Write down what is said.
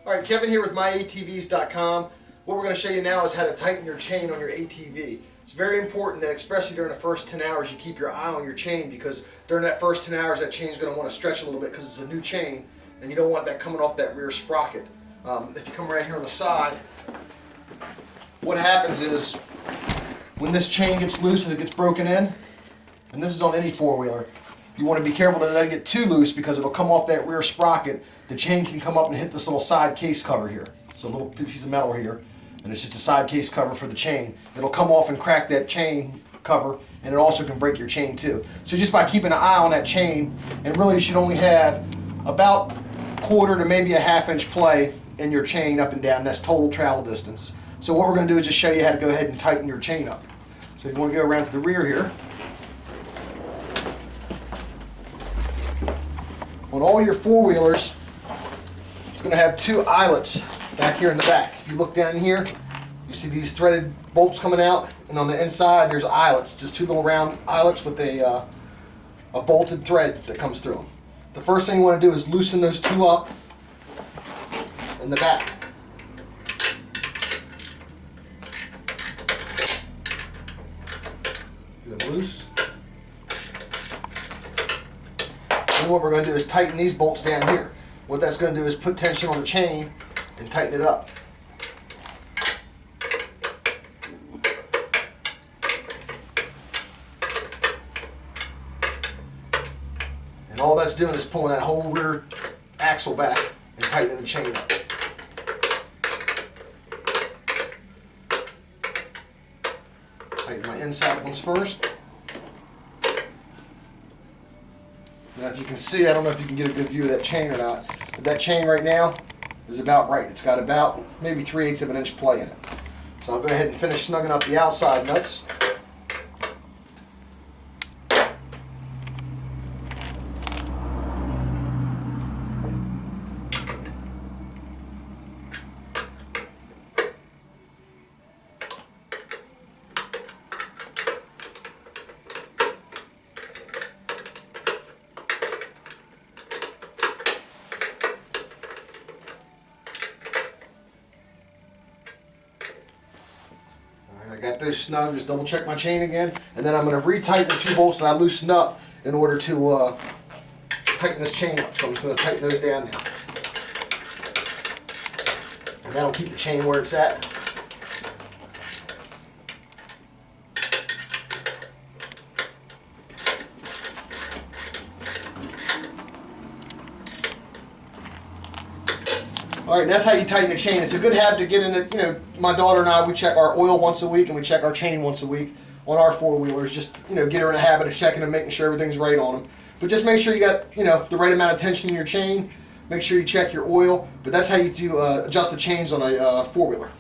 Alright, Kevin here with myatvs.com. What we're going to show you now is how to tighten your chain on your ATV. It's very important that, especially during the first 10 hours, you keep your eye on your chain, because during that first 10 hours that chain's going to want to stretch a little bit because it's a new chain and you don't want that coming off that rear sprocket. If you come right here on the side, what happens is when this chain gets loose and it gets broken in, and this is on any four-wheeler, you want to be careful that it doesn't get too loose because it'll come off that rear sprocket. The chain can come up and hit this little side case cover here. So a little piece of metal here, and it's just a side case cover for the chain. It'll come off and crack that chain cover, and it also can break your chain too. So just by keeping an eye on that chain, and really you should only have about quarter to maybe a half-inch play in your chain up and down. That's total travel distance. So what we're going to do is just show you how to go ahead and tighten your chain up. So if you want to go around to the rear here, on all your four-wheelers, it's going to have two eyelets back here in the back. If you look down here, you see these threaded bolts coming out, and on the inside there's eyelets, just two little round eyelets with a bolted thread that comes through them. The first thing you want to do is loosen those two up in the back. Get them loose. And what we're going to do is tighten these bolts down here. What that's going to do is put tension on the chain and tighten it up. And all that's doing is pulling that whole rear axle back and tightening the chain up. Tighten my inside ones first. Now if you can see, I don't know if you can get a good view of that chain or not, but that chain right now is about right. It's got about maybe 3/8 of an inch play in it. So I'll go ahead and finish snugging up the outside nuts. I got those snug. Just double check my chain again, and then I'm going to retighten the two bolts that I loosened up in order to tighten this chain up. So I'm just going to tighten those down now, and that'll keep the chain where it's at. All right, and that's how you tighten the chain. It's a good habit to get in it. You know, my daughter and I, we check our oil once a week and we check our chain once a week on our four-wheelers. Just, you know, get her in a habit of checking and making sure everything's right on them. But just make sure you got, you know, the right amount of tension in your chain. Make sure you check your oil. But that's how you do adjust the chains on a four-wheeler.